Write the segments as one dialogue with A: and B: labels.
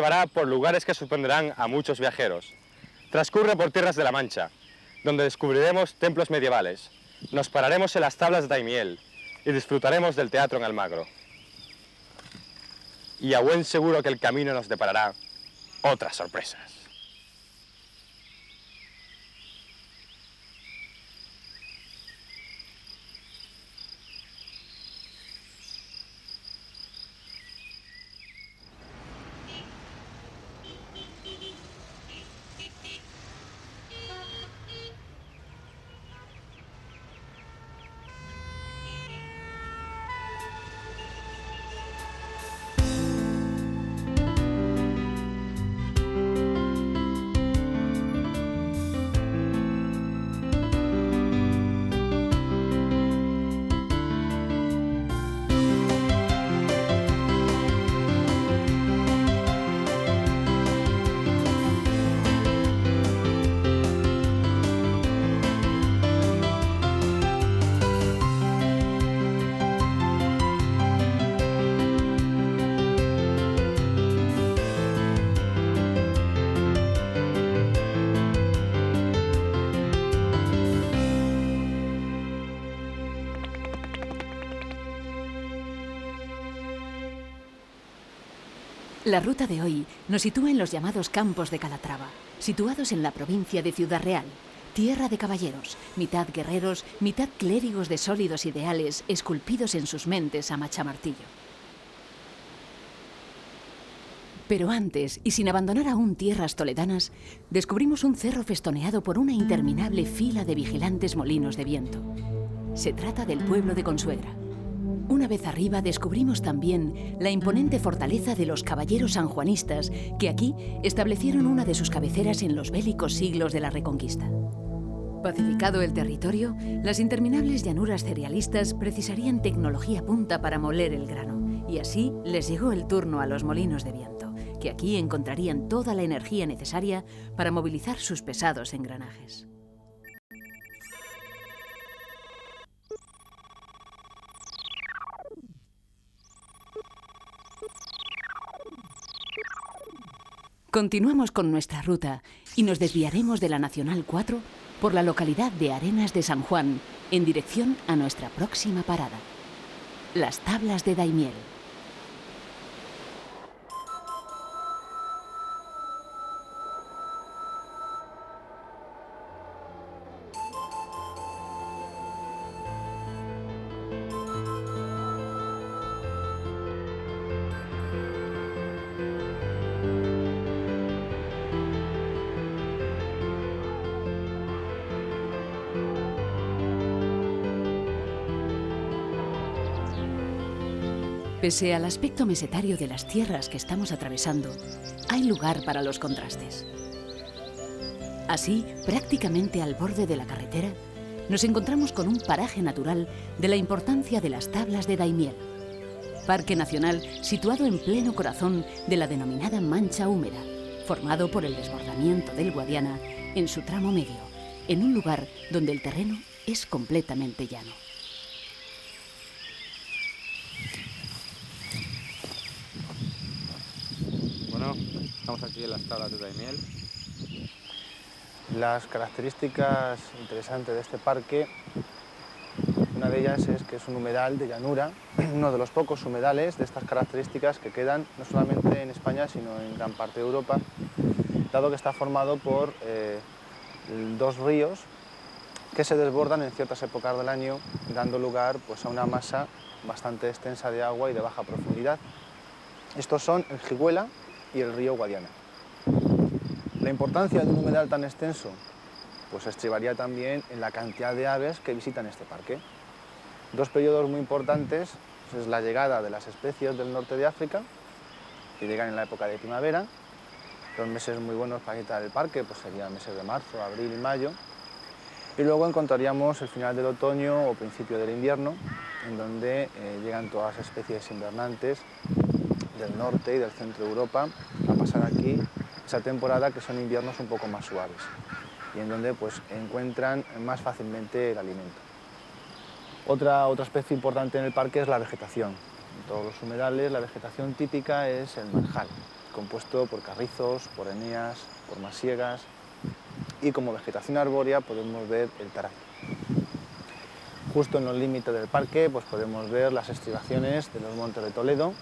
A: llevará por lugares que sorprenderán a muchos viajeros. Transcurre por tierras de la Mancha, donde descubriremos templos medievales. Nos pararemos en las tablas de Daimiel y disfrutaremos del teatro en Almagro. Y a buen seguro que el camino nos deparará otras sorpresas.
B: La ruta de hoy nos sitúa en los llamados Campos de Calatrava, situados en la provincia de Ciudad Real, tierra de caballeros, mitad guerreros, mitad clérigos de sólidos ideales esculpidos en sus mentes a machamartillo. Pero antes, y sin abandonar aún tierras toledanas, descubrimos un cerro festoneado por una interminable fila de vigilantes molinos de viento. Se trata del pueblo de Consuegra. Una vez arriba descubrimos también la imponente fortaleza de los caballeros sanjuanistas que aquí establecieron una de sus cabeceras en los bélicos siglos de la Reconquista. Pacificado el territorio, las interminables llanuras cerealistas precisarían tecnología punta para moler el grano, y así les llegó el turno a los molinos de viento, que aquí encontrarían toda la energía necesaria para movilizar sus pesados engranajes. Continuamos con nuestra ruta y nos desviaremos de la Nacional 4 por la localidad de Arenas de San Juan en dirección a nuestra próxima parada, las Tablas de Daimiel. Pese al aspecto mesetario de las tierras que estamos atravesando, hay lugar para los contrastes. Así, prácticamente al borde de la carretera, nos encontramos con un paraje natural de la importancia de las Tablas de Daimiel, parque nacional situado en pleno corazón de la denominada Mancha Húmeda, formado por el desbordamiento del Guadiana en su tramo medio, en un lugar donde el terreno es completamente llano.
C: Bueno, estamos aquí en las Tablas de Daimiel. Las características interesantes de este parque, una de ellas es que es un humedal de llanura, uno de los pocos humedales de estas características que quedan no solamente en España, sino en gran parte de Europa, dado que está formado por dos ríos que se desbordan en ciertas épocas del año, dando lugar pues, a una masa bastante extensa de agua y de baja profundidad. Estos son el Jiguela y el río Guadiana. La importancia de un humedal tan extenso pues estribaría también en la cantidad de aves que visitan este parque. Dos periodos muy importantes pues, es la llegada de las especies del norte de África, que llegan en la época de primavera. Los meses muy buenos para visitar el parque pues serían meses de marzo, abril y mayo. Y luego encontraríamos el final del otoño o principio del invierno, en donde llegan todas las especies invernantes del norte y del centro de Europa a pasar aquí esa temporada, que son inviernos un poco más suaves y en donde pues, encuentran más fácilmente el alimento. Otra especie importante en el parque es la vegetación. En todos los humedales la vegetación típica es el marjal. compuesto por carrizos, por eneas, por masiegas, y como vegetación arbórea podemos ver el taray. Justo en los límites del parque pues podemos ver las estribaciones de los montes de Toledo,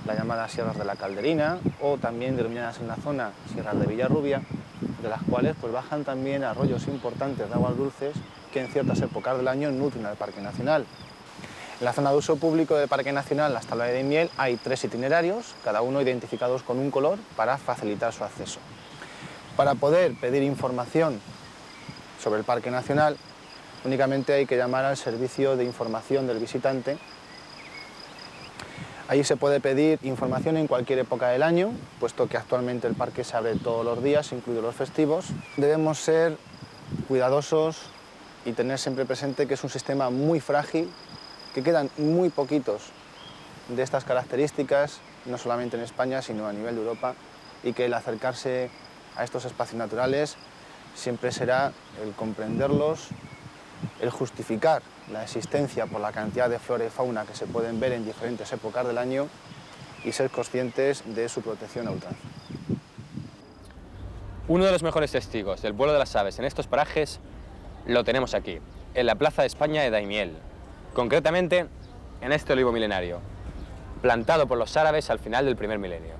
C: las llamadas sierras de la Calderina, o también denominadas en la zona sierras de Villarrubia, de las cuales pues bajan también arroyos importantes de aguas dulces que en ciertas épocas del año nutren al Parque Nacional. En la zona de uso público del Parque Nacional, las tablas de Daimiel, hay 3 itinerarios, cada uno identificados con un color para facilitar su acceso. Para poder pedir información sobre el Parque Nacional, únicamente hay que llamar al servicio de información del visitante. Allí se puede pedir información en cualquier época del año, puesto que actualmente el parque se abre todos los días, incluidos los festivos. Debemos ser cuidadosos y tener siempre presente que es un sistema muy frágil, que quedan muy poquitos de estas características, no solamente en España, sino a nivel de Europa, y que el acercarse a estos espacios naturales siempre será el comprenderlos, el justificar la existencia por la cantidad de flora y fauna que se pueden ver en diferentes épocas del año y ser conscientes de su protección a ultranza.
A: Uno de los mejores testigos del vuelo de las aves en estos parajes lo tenemos aquí, en la Plaza de España de Daimiel, concretamente en este olivo milenario, plantado por los árabes al final del primer milenio.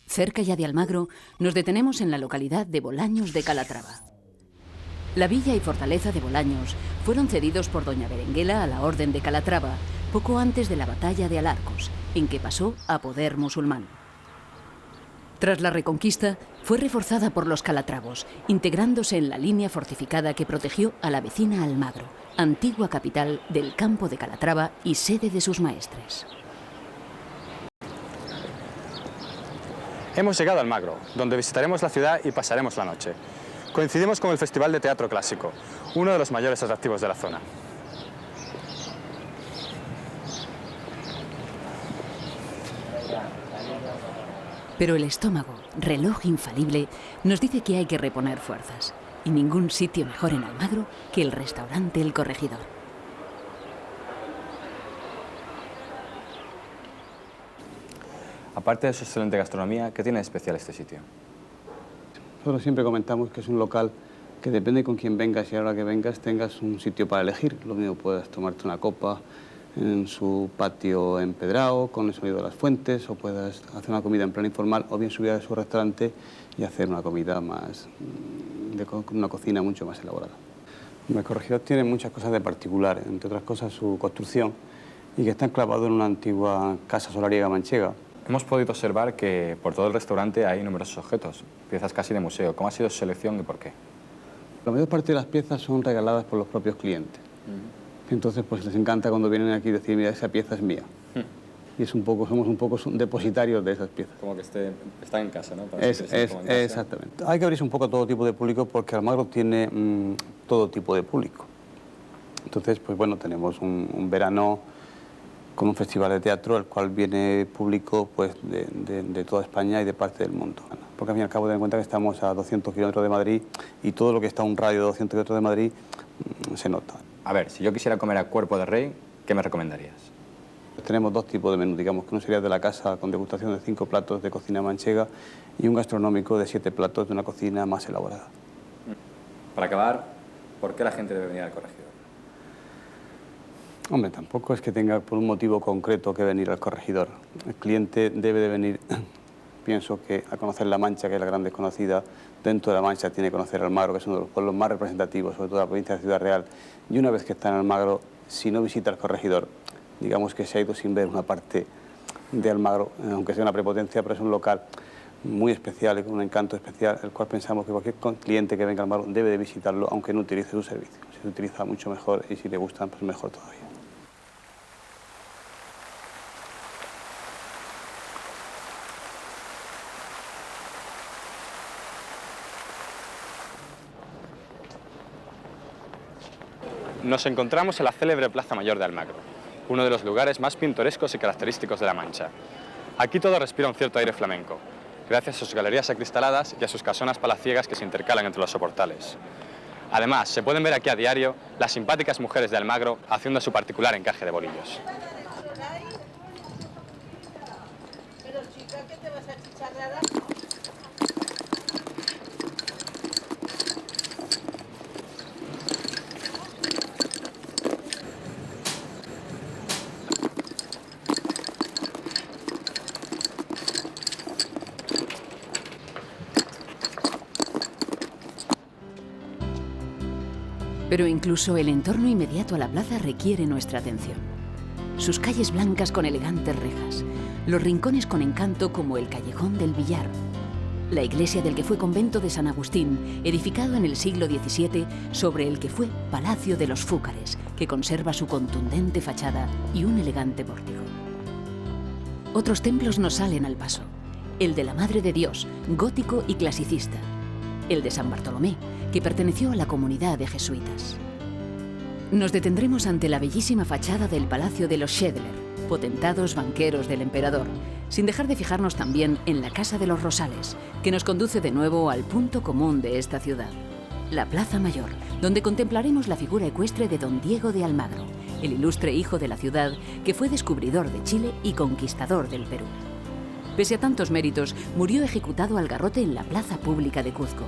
B: Cerca ya de Almagro, nos detenemos en la localidad de Bolaños de Calatrava. La villa y fortaleza de Bolaños fueron cedidos por doña Berenguela a la Orden de Calatrava poco antes de la batalla de Alarcos, en que pasó a poder musulmán. Tras la Reconquista, fue reforzada por los calatravos, integrándose en la línea fortificada que protegió a la vecina Almagro, antigua capital del campo de Calatrava y sede de sus maestres.
A: Hemos llegado a Almagro, donde visitaremos la ciudad y pasaremos la noche. Coincidimos con el Festival de Teatro Clásico, uno de los mayores atractivos de la zona.
B: Pero el estómago, reloj infalible, nos dice que hay que reponer fuerzas. Y ningún sitio mejor en Almagro que el restaurante El Corregidor.
A: Aparte de su excelente gastronomía, ¿qué tiene de especial este sitio?
D: Nosotros siempre comentamos que es un local que depende con quién vengas y a la hora que vengas tengas un sitio para elegir. Lo mismo puedes tomarte una copa en su patio empedrado, con el sonido de las fuentes, o puedas hacer una comida en plan informal, o bien subir a su restaurante y hacer una comida más, una cocina mucho más elaborada. El Corregidor tiene muchas cosas de particular, entre otras cosas su construcción, y que está enclavado en una antigua casa solariega manchega.
A: Hemos podido observar que por todo el restaurante hay numerosos objetos, piezas casi de museo. ¿Cómo ha sido su selección y por qué?
D: La mayor parte de las piezas son regaladas por los propios clientes. Entonces, pues les encanta cuando vienen aquí decir, mira, esa pieza es mía. Y es somos un poco depositarios de esas piezas.
A: Como que está en casa, ¿no?
D: Exactamente. Hay que abrirse un poco a todo tipo de público porque Almagro tiene todo tipo de público. Entonces, pues bueno, tenemos un verano con un festival de teatro al cual viene público pues, de toda España y de parte del mundo. Porque al fin y al cabo ten en cuenta que estamos a 200 kilómetros de Madrid y todo lo que está a un radio de 200 kilómetros de Madrid se nota.
A: A ver, si yo quisiera comer a cuerpo de rey, ¿qué me recomendarías?
D: Pues tenemos 2 tipos de menú, digamos que uno sería de la casa con degustación de 5 platos de cocina manchega y un gastronómico de 7 platos de una cocina más elaborada.
A: Para acabar, ¿por qué la gente debe venir al Corregidor?
D: Hombre, tampoco es que tenga por un motivo concreto que venir al Corregidor. El cliente debe de venir, pienso que a conocer La Mancha, que es la gran desconocida. Dentro de La Mancha tiene que conocer Almagro, que es uno de los pueblos más representativos, sobre todo de la provincia de Ciudad Real. Y una vez que está en Almagro, si no visita el Corregidor, digamos que se ha ido sin ver una parte de Almagro, aunque sea una prepotencia, pero es un local muy especial y con un encanto especial, el cual pensamos que cualquier cliente que venga a Almagro debe de visitarlo, aunque no utilice su servicio. Si se utiliza mucho mejor y si le gustan, pues mejor todavía.
A: Nos encontramos en la célebre Plaza Mayor de Almagro, uno de los lugares más pintorescos y característicos de La Mancha. Aquí todo respira un cierto aire flamenco, gracias a sus galerías acristaladas y a sus casonas palaciegas que se intercalan entre los soportales. Además, se pueden ver aquí a diario las simpáticas mujeres de Almagro haciendo su particular encaje de bolillos.
E: Pero chica, ¿qué te vas a chicharrar?
B: Pero incluso el entorno inmediato a la plaza requiere nuestra atención. Sus calles blancas con elegantes rejas, los rincones con encanto como el Callejón del Villar, la iglesia del que fue convento de San Agustín, edificado en el siglo XVII sobre el que fue Palacio de los Fúcares, que conserva su contundente fachada y un elegante pórtico. Otros templos nos salen al paso. El de la Madre de Dios, gótico y clasicista. El de San Bartolomé, que perteneció a la comunidad de jesuitas. Nos detendremos ante la bellísima fachada del Palacio de los Schedler, potentados banqueros del emperador, sin dejar de fijarnos también en la Casa de los Rosales, que nos conduce de nuevo al punto común de esta ciudad, la Plaza Mayor, donde contemplaremos la figura ecuestre de don Diego de Almagro, el ilustre hijo de la ciudad que fue descubridor de Chile y conquistador del Perú. Pese a tantos méritos, murió ejecutado al garrote en la plaza pública de Cuzco.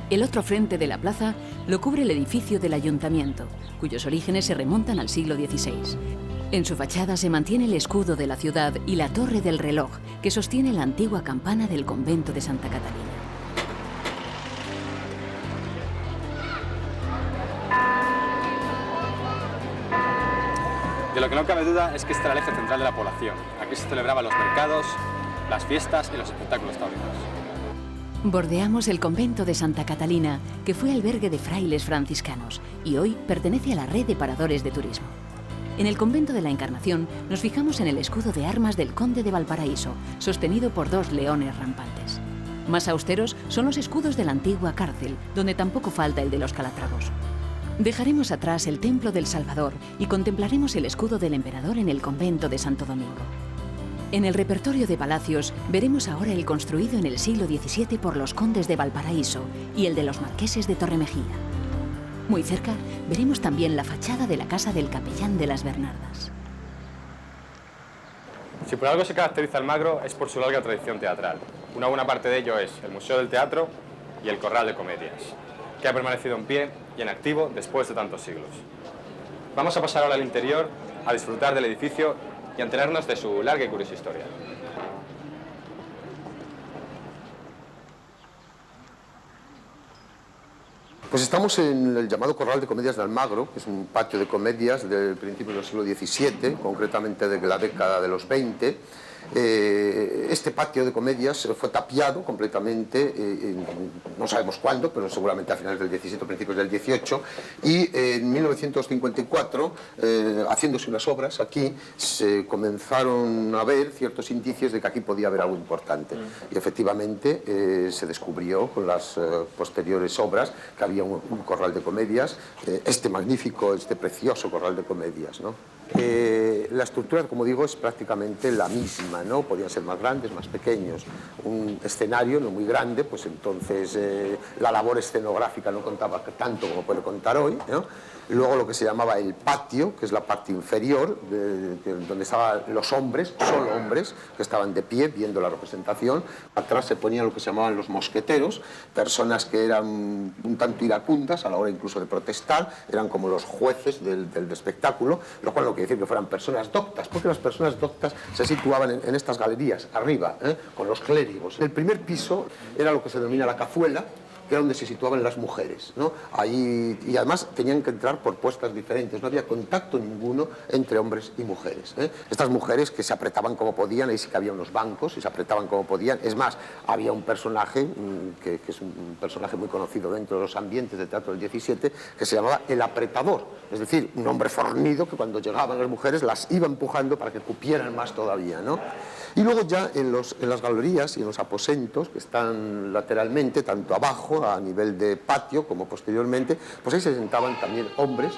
B: El otro frente de la plaza lo cubre el edificio del ayuntamiento, cuyos orígenes se remontan al siglo XVI. En su fachada se mantiene el escudo de la ciudad y la torre del reloj, que sostiene la antigua campana del convento de Santa Catalina.
A: De lo que no cabe duda es que este era el eje central de la población. Aquí se celebraban los mercados, las fiestas y los espectáculos taurinos.
B: Bordeamos el convento de Santa Catalina, que fue albergue de frailes franciscanos y hoy pertenece a la red de paradores de turismo. En el convento de la Encarnación nos fijamos en el escudo de armas del conde de Valparaíso, sostenido por dos leones rampantes. Más austeros son los escudos de la antigua cárcel, donde tampoco falta el de los Calatravos. Dejaremos atrás el templo del Salvador y contemplaremos el escudo del emperador en el convento de Santo Domingo. En el repertorio de palacios veremos ahora el construido en el siglo XVII por los condes de Valparaíso y el de los marqueses de Torremejía. Muy cerca veremos también la fachada de la casa del capellán de las Bernardas.
A: Si por algo se caracteriza Almagro es por su larga tradición teatral. Una buena parte de ello es el Museo del Teatro y el Corral de Comedias, que ha permanecido en pie y en activo después de tantos siglos. Vamos a pasar ahora al interior a disfrutar del edificio y a enterarnos de su larga y curiosa historia.
F: Pues estamos en el llamado Corral de Comedias de Almagro, que es un patio de comedias del principio del siglo XVII, concretamente de la década de los 20. Este patio de comedias fue tapiado completamente, no sabemos cuándo, pero seguramente a finales del XVII o principios del XVIII, y en 1954, haciéndose unas obras aquí, se comenzaron a ver ciertos indicios de que aquí podía haber algo importante. Y efectivamente se descubrió con las posteriores obras que había un corral de comedias, este magnífico, este precioso corral de comedias, ¿no? La estructura, como digo, es prácticamente la misma, ¿no? Podían ser más grandes, más pequeños. Un escenario no muy grande, pues entonces la labor escenográfica no contaba tanto como puede contar hoy, ¿no? Luego lo que se llamaba el patio, que es la parte inferior, donde estaban los hombres, solo hombres, que estaban de pie viendo la representación. Atrás se ponían lo que se llamaban los mosqueteros, personas que eran un tanto iracundas a la hora incluso de protestar, eran como los jueces del espectáculo, lo cual no quiere decir que fueran personas doctas, porque las personas doctas se situaban en estas galerías, arriba, con los clérigos. El primer piso era lo que se denomina la cazuela, que era donde se situaban las mujeres, ¿no? Ahí, y además tenían que entrar por puestas diferentes, no había contacto ninguno entre hombres y mujeres, ¿eh? Estas mujeres que se apretaban como podían, ahí sí que había unos bancos y se apretaban como podían. Es más, había un personaje, que es un personaje muy conocido dentro de los ambientes de teatro del XVII, que se llamaba el apretador, es decir, un hombre fornido que cuando llegaban las mujeres las iba empujando para que cupieran más todavía, ¿no? Y luego ya en las galerías y en los aposentos que están lateralmente, tanto abajo a nivel de patio como posteriormente, pues ahí se sentaban también hombres,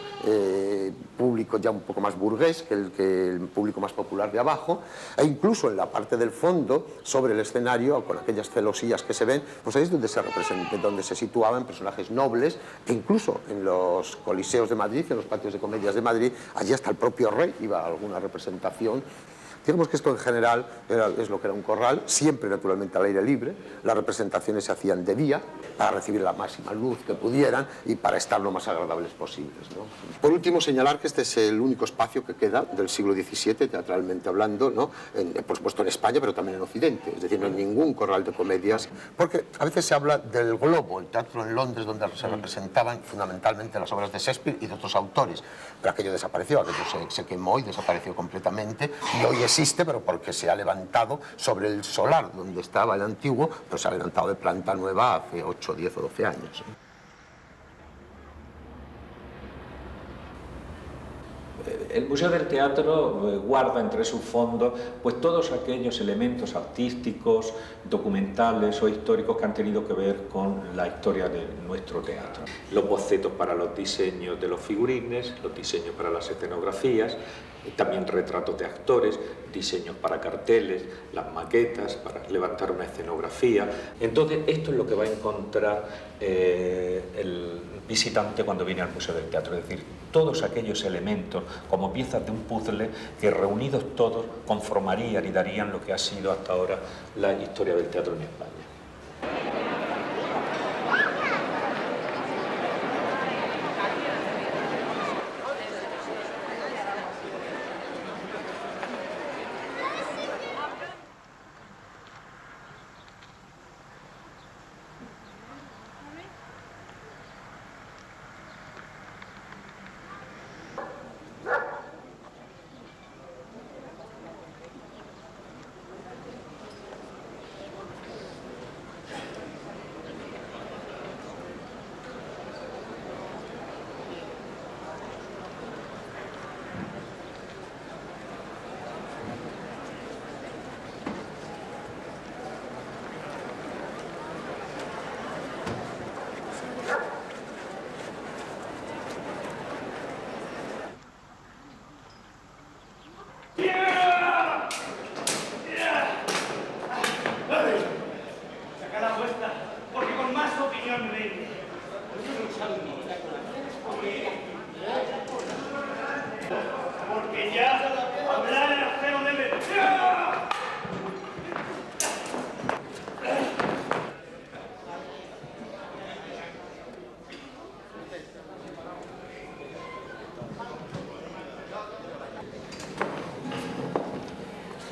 F: público ya un poco más burgués que el público más popular de abajo, e incluso en la parte del fondo, sobre el escenario, con aquellas celosías que se ven, pues ahí es donde se situaban personajes nobles, e incluso en los coliseos de Madrid, en los patios de comedias de Madrid, allí hasta el propio rey iba a alguna representación. Digamos que esto en general es lo que era un corral, siempre naturalmente al aire libre. Las representaciones se hacían de día para recibir la máxima luz que pudieran y para estar lo más agradables posibles, ¿no? Por último, señalar que este es el único espacio que queda del siglo XVII, teatralmente hablando, ¿no? Por supuesto en España, pero también en Occidente. Es decir, no hay ningún corral de comedias, porque a veces se habla del Globo, el teatro en Londres, donde se representaban fundamentalmente las obras de Shakespeare y de otros autores. Pero aquello desapareció, aquello se quemó y desapareció completamente, y hoy existe, pero porque se ha levantado sobre el solar donde estaba el antiguo, pero se ha levantado de planta nueva hace 8, 10 o 12 años.
G: El Museo del Teatro guarda entre sus fondos pues todos aquellos elementos artísticos, documentales o históricos que han tenido que ver con la historia de nuestro teatro. Los bocetos para los diseños de los figurines, los diseños para las escenografías, también retratos de actores, diseños para carteles, las maquetas para levantar una escenografía. Entonces esto es lo que va a encontrar el visitante cuando viene al Museo del Teatro, es decir, todos aquellos elementos como piezas de un puzzle que reunidos todos conformarían y darían lo que ha sido hasta ahora la historia del teatro en España.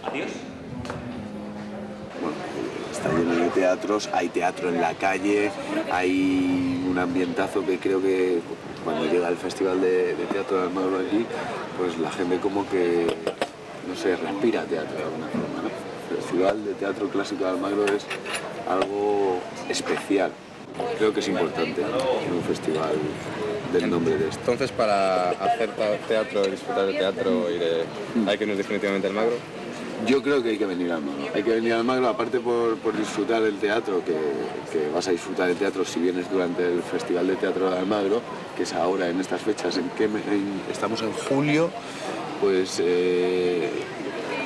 H: Adiós.
I: Bueno, está lleno de teatros, hay teatro en la calle, hay un ambientazo que creo que cuando llega el Festival de Teatro de Almagro aquí, pues la gente como que, no sé, respira teatro de alguna forma, ¿no? El Festival de Teatro Clásico de Almagro es algo especial. Creo que es importante en un festival del nombre de esto.
A: Entonces, para hacer teatro, disfrutar del teatro, hay que irnos definitivamente al Almagro.
I: Yo creo que hay que venir al Almagro. Hay que venir al Almagro, aparte por disfrutar del teatro, que vas a disfrutar del teatro si vienes durante el Festival de Teatro de Almagro, que es ahora en estas fechas, estamos en julio, pues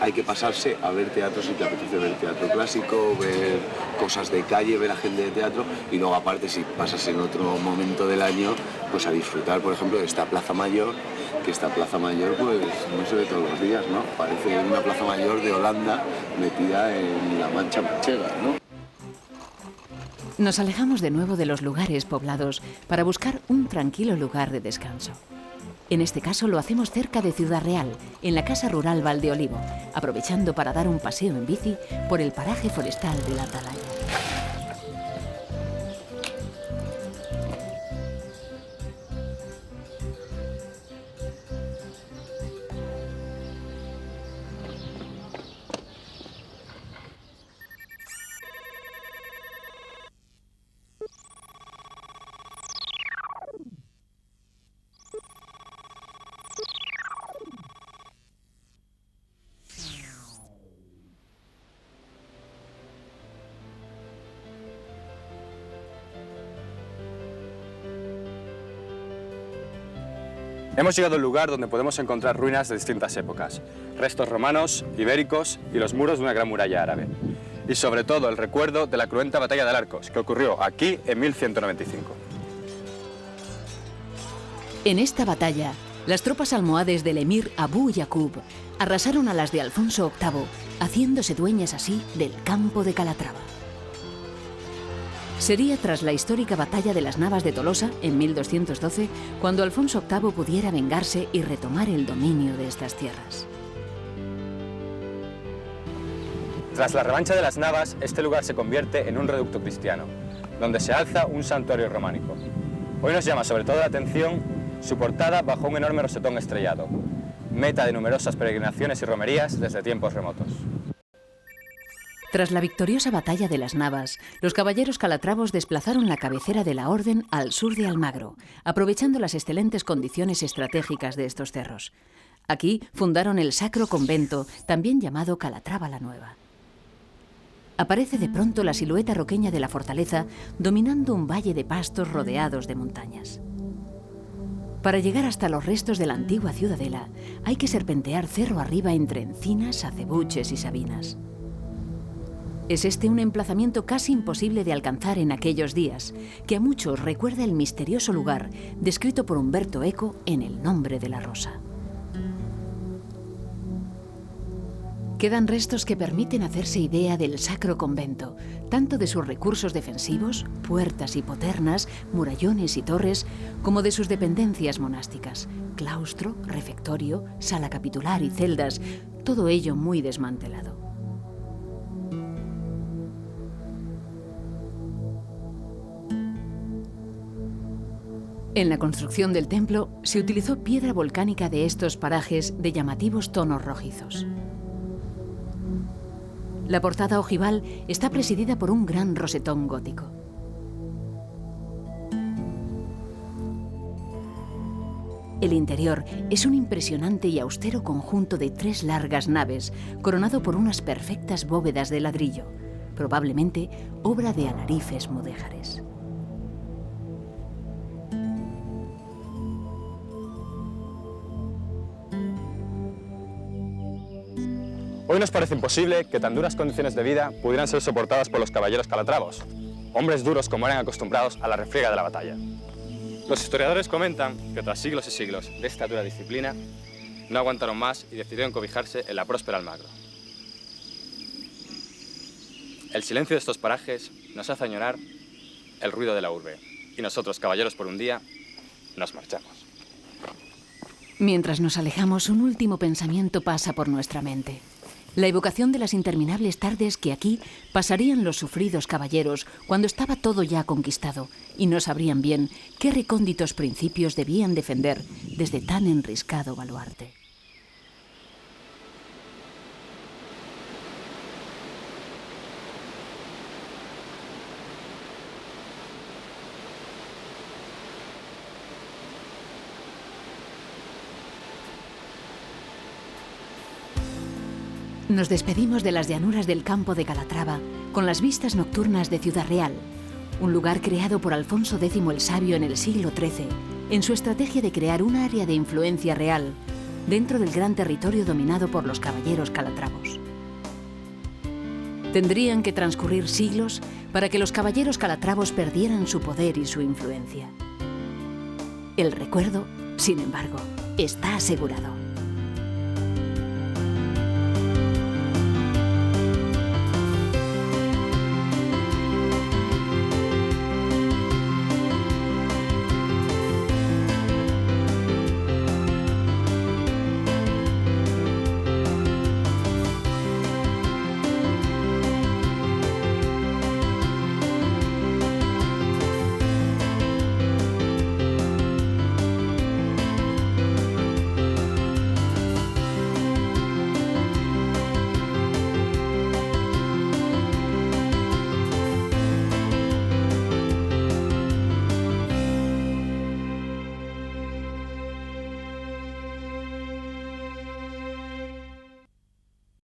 I: hay que pasarse a ver teatro si te apetece ver teatro clásico, ver cosas de calle, ver a gente de teatro, y luego aparte si pasas en otro momento del año, pues a disfrutar, por ejemplo, de esta Plaza Mayor, que esta Plaza Mayor pues no se ve todos los días, ¿no? Parece una Plaza Mayor de Holanda metida en la Mancha manchega, ¿no?
B: Nos alejamos de nuevo de los lugares poblados para buscar un tranquilo lugar de descanso. En este caso lo hacemos cerca de Ciudad Real, en la Casa Rural Valdeolivo, aprovechando para dar un paseo en bici por el paraje forestal de la Atalaya.
A: Hemos llegado a un lugar donde podemos encontrar ruinas de distintas épocas, restos romanos, ibéricos y los muros de una gran muralla árabe. Y sobre todo el recuerdo de la cruenta batalla de Arcos, que ocurrió aquí en 1195.
B: En esta batalla, las tropas almohades del emir Abu Yaqub arrasaron a las de Alfonso VIII, haciéndose dueñas así del campo de Calatrava. Sería tras la histórica batalla de las Navas de Tolosa, en 1212, cuando Alfonso VIII pudiera vengarse y retomar el dominio de estas tierras.
A: Tras la revancha de las Navas, este lugar se convierte en un reducto cristiano, donde se alza un santuario románico. Hoy nos llama sobre todo la atención su portada bajo un enorme rosetón estrellado, meta de numerosas peregrinaciones y romerías desde tiempos remotos.
B: Tras la victoriosa batalla de las Navas, los caballeros calatravos desplazaron la cabecera de la orden al sur de Almagro, aprovechando las excelentes condiciones estratégicas de estos cerros. Aquí fundaron el Sacro Convento, también llamado Calatrava la Nueva. Aparece de pronto la silueta roqueña de la fortaleza, dominando un valle de pastos rodeados de montañas. Para llegar hasta los restos de la antigua ciudadela, hay que serpentear cerro arriba entre encinas, acebuches y sabinas. Es este un emplazamiento casi imposible de alcanzar en aquellos días, que a muchos recuerda el misterioso lugar descrito por Humberto Eco en El nombre de la rosa. Quedan restos que permiten hacerse idea del Sacro Convento, tanto de sus recursos defensivos, puertas y poternas, murallones y torres, como de sus dependencias monásticas, claustro, refectorio, sala capitular y celdas, todo ello muy desmantelado. En la construcción del templo se utilizó piedra volcánica de estos parajes de llamativos tonos rojizos. La portada ojival está presidida por un gran rosetón gótico. El interior es un impresionante y austero conjunto de 3 largas naves, coronado por unas perfectas bóvedas de ladrillo, probablemente obra de alarifes mudéjares.
A: Hoy nos parece imposible que tan duras condiciones de vida pudieran ser soportadas por los caballeros calatravos, hombres duros como eran acostumbrados a la refriega de la batalla. Los historiadores comentan que tras siglos y siglos de esta dura disciplina, no aguantaron más y decidieron cobijarse en la próspera Almagro. El silencio de estos parajes nos hace añorar el ruido de la urbe, y nosotros, caballeros por un día, nos marchamos.
B: Mientras nos alejamos, un último pensamiento pasa por nuestra mente. La evocación de las interminables tardes que aquí pasarían los sufridos caballeros cuando estaba todo ya conquistado y no sabrían bien qué recónditos principios debían defender desde tan enriscado baluarte. Nos despedimos de las llanuras del campo de Calatrava con las vistas nocturnas de Ciudad Real, un lugar creado por Alfonso X el Sabio en el siglo XIII, en su estrategia de crear un área de influencia real dentro del gran territorio dominado por los caballeros calatravos. Tendrían que transcurrir siglos para que los caballeros calatravos perdieran su poder y su influencia. El recuerdo, sin embargo, está asegurado.